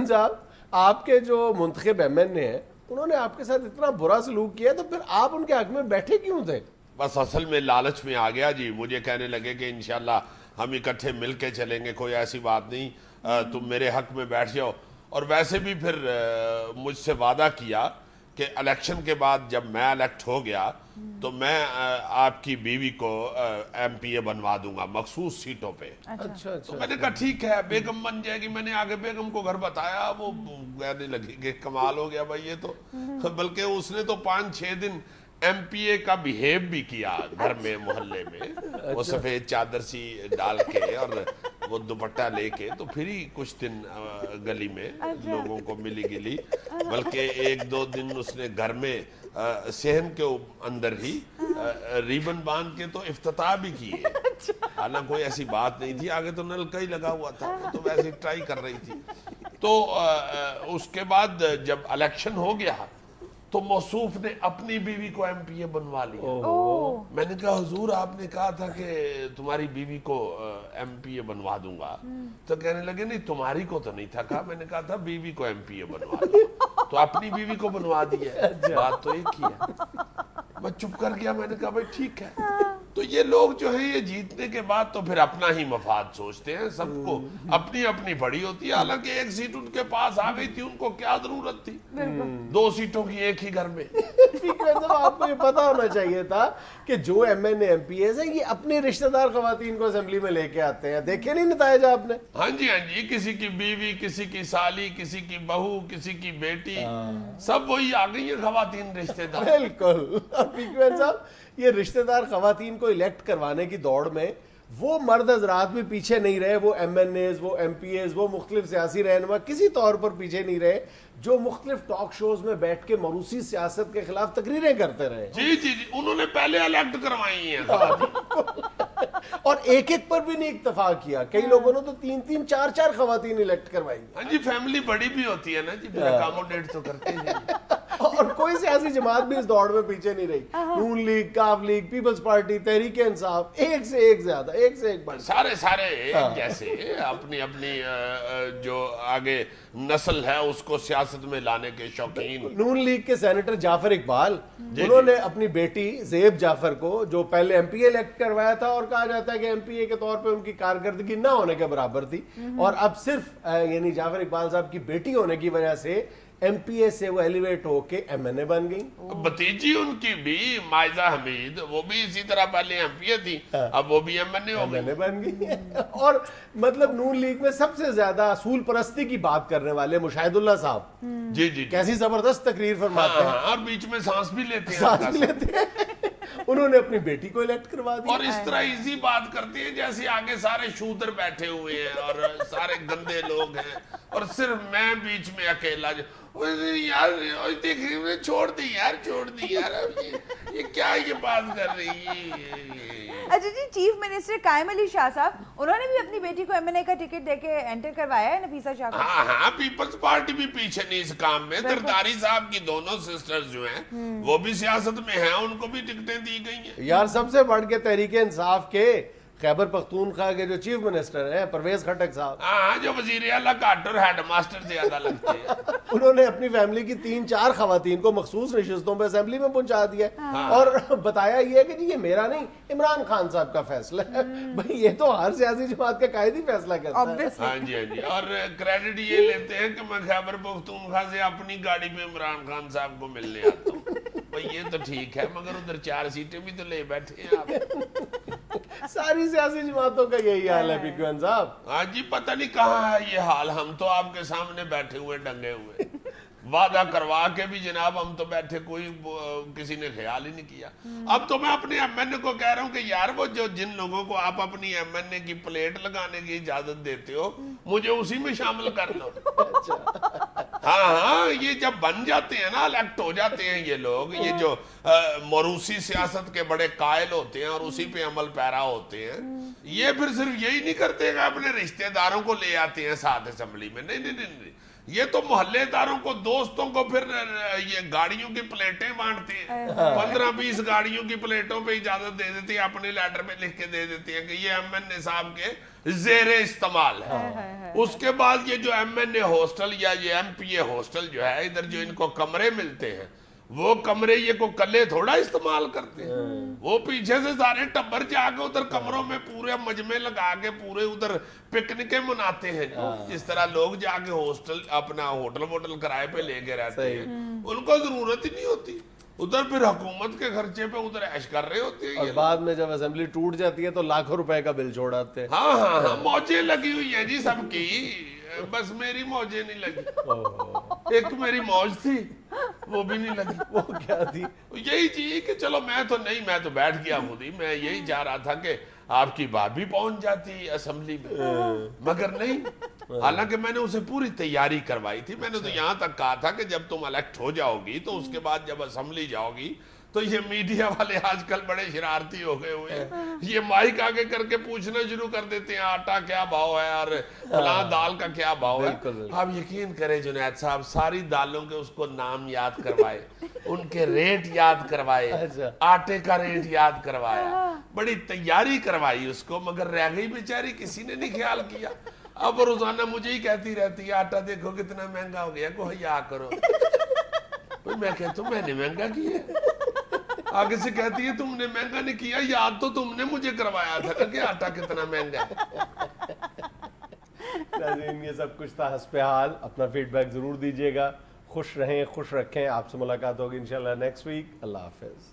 عثمان صاحب, آپ کے جو منتخب ایم این اے ہیں انہوں نے آپ کے ساتھ اتنا برا سلوک کیا تو پھر آپ ان کے حق میں بیٹھے کیوں تھے؟ بس اصل میں لالچ میں آ گیا جی. مجھے کہنے لگے کہ انشاءاللہ ہم اکٹھے مل کے چلیں گے, کوئی ایسی بات نہیں, تم میرے حق میں بیٹھ جاؤ. اور ویسے بھی پھر مجھ سے وعدہ کیا کہ الیکشن کے بعد جب میں الیکٹ ہو گیا تو میں آپ کی بیوی کو ایم پی اے بنوا دوں گا مخصوص سیٹوں پہ. اچھا تو میں نے کہا ٹھیک ہے, بیگم بن جائے گی. میں نے آگے بیگم کو گھر بتایا, وہ کہنے لگی کہ کمال ہو گیا بھائی یہ تو. بلکہ اس نے تو 5-6 دن ایم پی اے کا بیہیو بھی کیا گھر میں, محلے میں, وہ سفید چادر سی ڈال کے اور وہ دوپٹہ لے کے, تو پھر ہی کچھ دن گلی میں لوگوں کو ملی گلی. بلکہ 1-2 دن اس نے گھر میں صحن کے اندر ہی ریبن باندھ کے تو افتتاح بھی کیے. حالانکہ کوئی ایسی بات نہیں تھی, آگے تو نلکا ہی لگا ہوا تھا, وہ تو ویسے ٹرائی کر رہی تھی. تو اس کے بعد جب الیکشن ہو گیا تو موصوف نے اپنی بیوی کو ایم پی اے بنوا لیا. میں نے کہا حضور آپ نے کہا تھا کہ تمہاری بیوی کو ایم پی اے بنوا دوں گا. تو کہنے لگے نہیں تمہاری کو تو نہیں تھا کہا, میں نے کہا تھا بیوی کو ایم پی اے بنوا دیا. تو اپنی بیوی کو بنوا دیا, بات تو ایک ہی ہے. میں چپ کر گیا, میں نے کہا بھائی ٹھیک ہے. تو یہ لوگ جو ہیں یہ جیتنے کے بعد تو پھر اپنا ہی مفاد سوچتے ہیں, سب کو اپنی اپنی بڑی ہوتی ہے. حالانکہ 1 سیٹ ان کے پاس آ گئی تھی, ان کو کیا ضرورت تھی 2 سیٹوں کی ایک ہی گھر میں. آپ کو یہ پتا ہونا چاہیے تھا کہ جو M N A M P As ہیں یہ اپنی رشتہ دار خواتین کو اسمبلی میں لے کے آتے ہیں. دیکھے نہیں نتائج آپ نے؟ ہاں جی ہاں جی, کسی کی بیوی, کسی کی سالی, کسی کی بہو, کسی کی بیٹی, سب وہی آ گئی ہیں خواتین رشتہ دار. بالکل. صاحب یہ رشتہ دار خواتین کو الیکٹ کروانے کی دوڑ میں وہ مرد حضرات بھی پیچھے نہیں رہے, وہ ایم این ایز, وہ ایم پی ایز, وہ مختلف سیاسی رہنما کسی طور پر پیچھے نہیں رہے, جو مختلف ٹاک شوز میں بیٹھ کے موروثی سیاست کے خلاف تقریریں کرتے رہے. جی جی جی, انہوں نے پہلے الیکٹ کروائی ہیں خواتین. اور ایک پر بھی نہیں اتفاق کیا. کئی لوگوں نے تو 3-3 4-4 خواتین الیکٹ کروائی. ہاں جی, فیملی بڑی بھی ہوتی ہے نا جی, اکاموڈیٹ تو کرتے ہیں. اور کوئی سیاسی جماعت بھی اس دوڑ میں پیچھے نہیں رہی. نون لیگ, کاف league, Peoples party, Tehreek Insaf, ایک سے ایک زیادہ, ایک سے ایک بڑھ, سارے جیسے اپنی اپنی جو آگے نسل ہے اس کو سیاست میں لانے کے شوقین. نون لیگ کے سینیٹر جعفر اقبال, انہوں نے اپنی بیٹی زیب جعفر کو, جو پہلے ایم پی اے الیکٹ کروایا تھا اور کہا جاتا ہے کہ ایم پی اے کے طور پہ ان کی کارکردگی نہ ہونے کے برابر تھی, اور اب صرف یعنی جعفر اقبال صاحب کی بیٹی ہونے کی وجہ سے ایم پی اے سے وہ ایلیویٹ ہو کے ایم این اے بن گئی. بھتیجی ان کی بھی مائزہ حمید, وہ بھی اسی طرح پہلے ایم پی اے تھی, اب وہ بھی ایم این اے ہو گئی. بن گئی. اور مطلب نون لیگ میں سب سے زیادہ اصول پرستی کی بات کرنے والے مشاہد اللہ صاحب, جی جی, کیسی زبردست تقریر فرماتے ہیں, اور بیچ میں سانس بھی لیتے ہیں. انہوں نے اپنی بیٹی کو الیکٹ کروا دیا. اور اس طرح ایزی بات کرتے ہیں جیسے آگے سارے شودر بیٹھے ہوئے ہیں اور سارے گندے لوگ ہیں, اور صرف میں بیچ میں اکیلا. یار دیکھ چھوڑ دی یار, یہ کیا یہ بات کر رہی ہے. اچھا جی, چیف منسٹر قائم علی شاہ صاحب, انہوں نے بھی اپنی بیٹی کو ایم این اے کا ٹکٹ دے کے انٹر کروایا ہے نفیسہ شاہ کو. ہاں, پیپلز پارٹی بھی پیچھے نہیں اس کام میں. زرداری صاحب کی دونوں سسٹرز جو ہیں وہ بھی سیاست میں ہیں, ان کو بھی ٹکٹیں دی گئی ہیں. یار سب سے بڑھ کے تحریک انصاف کے خیبر پختونخوا کے جو چیف منسٹر ہیں پرویز خٹک صاحب, ہاں, جو وزیر اعلیٰ کاٹر ہیڈ ماسٹر زیادہ لگتے ہیں, انہوں نے اپنی فیملی کی 3-4 خواتین کو مخصوص نشستوں پہ اسمبلی میں پہنچا دیا, اور بتایا یہ ہے کہ جی یہ میرا نہیں, عمران خان صاحب کا فیصلہ ہے. بھئی یہ تو ہر سیاسی جماعت کا قائد ہی فیصلہ کرتا ہے. ہاں جی, اور کریڈٹ یہ لیتے ہیں کہ میں خیبر پختونخوا سے اپنی گاڑی پہ عمران خان صاحب کو ملنے آتا ہوں. بھئی یہ تو ٹھیک ہے, مگر ادھر 4 سیٹیں بھی تو لے بیٹھے ہیں آپ. ساری سیاسی جماعتوں کا یہی حال ہے پیکوان صاحب. ہاں جی, پتہ نہیں کہاں ہے یہ حال, ہم تو آپ کے سامنے بیٹھے ہوئے ڈنگے ہوئے, وعدہ کروا کے بھی جناب ہم تو بیٹھے, کوئی کسی نے خیال ہی نہیں کیا. اب تو میں اپنے ایم این اے کو کہہ رہا ہوں کہ یار وہ جو جن لوگوں کو آپ اپنی ایم این اے کی پلیٹ لگانے کی اجازت دیتے ہو مجھے اسی میں شامل کر لو. ہاں, یہ جب بن جاتے ہیں نا, الیکٹ ہو جاتے ہیں یہ لوگ, یہ جو موروثی سیاست کے بڑے قائل ہوتے ہیں اور اسی پہ عمل پیرا ہوتے ہیں, یہ پھر صرف یہی نہیں کرتے کہ اپنے رشتہ داروں کو لے آتے ہیں ساتھ اسمبلی میں. نہیں, یہ تو محلے داروں کو دوستوں کو پھر یہ گاڑیوں کی پلیٹیں بانٹتے ہیں 15-20 گاڑیوں کی پلیٹوں پہ اجازت دے دیتی ہے اپنے لیٹر پہ لکھ کے دے دیتی ہے کہ یہ ایم این اے صاحب کے زیر استعمال ہے اس کے بعد یہ جو ایم این اے ہاسٹل یا یہ ایم پی اے ہاسٹل جو ہے ادھر جو ان کو کمرے ملتے ہیں وہ کمرے یہ کو کلے تھوڑا استعمال کرتے ہیں وہ پیچھے سے سارے ٹبر جا کے ادھر کمروں میں پورے مجمع لگا کے پورے ادھر پکنکیں مناتے ہیں جس طرح لوگ جا کے ہاسٹل اپنا ہوٹل کرائے پہ لے کے رہتے ہیں ان کو ضرورت ہی نہیں ہوتی ادھر پھر حکومت کے خرچے پہ ادھر عیش کر رہے ہوتے ہیں اور بعد میں جب اسمبلی ٹوٹ جاتی ہے تو لاکھوں روپے کا بل چھوڑاتے ہیں ہاں موجیں لگی ہوئی ہیں جی سب کی بس میری موجیں نہیں لگی ایک میری موج تھی وہ بھی نہیں لگی وہ کیا تھی یہی چیز کہ چلو میں تو بیٹھ گیا خود ہی میں یہی چاہ رہا تھا کہ آپ کی بات بھی پہنچ جاتی اسمبلی میں مگر نہیں حالانکہ میں نے اسے پوری تیاری کروائی تھی میں نے تو یہاں تک کہا تھا کہ جب تم الیکٹ ہو جاؤ گی تو اس کے بعد جب اسمبلی جاؤ گی تو یہ میڈیا والے آج کل بڑے شرارتی ہو گئے ہوئے ہیں یہ مائک آگے کر کے پوچھنا شروع کر دیتے ہیں آٹا کیا بھاؤ ہے اور فلاں دال کا کیا بھاؤ ہے آپ یقین کریں جنید صاحب ساری دالوں کے اس کو نام یاد کروائے ان کے ریٹ یاد کروائے آٹے کا ریٹ یاد کروایا بڑی تیاری کروائی اس کو مگر رہ گئی بیچاری کسی نے نہیں خیال کیا اب روزانہ مجھے ہی کہتی رہتی ہے آٹا دیکھو کتنا مہنگا ہو گیا کو حیا کرو میں کہتا ہوں میں نے مہنگا کیا آگے سے کہتی ہے تم نے مہنگا نہیں کیا یاد تو تم نے مجھے کروایا تھا کہ آٹا کتنا مہنگا ہے ناظرین یہ سب کچھ تھا حسب حال اپنا فیڈ بیک ضرور دیجیے گا خوش رہیں خوش رکھیں آپ سے ملاقات ہوگی انشاءاللہ نیکسٹ ویک اللہ حافظ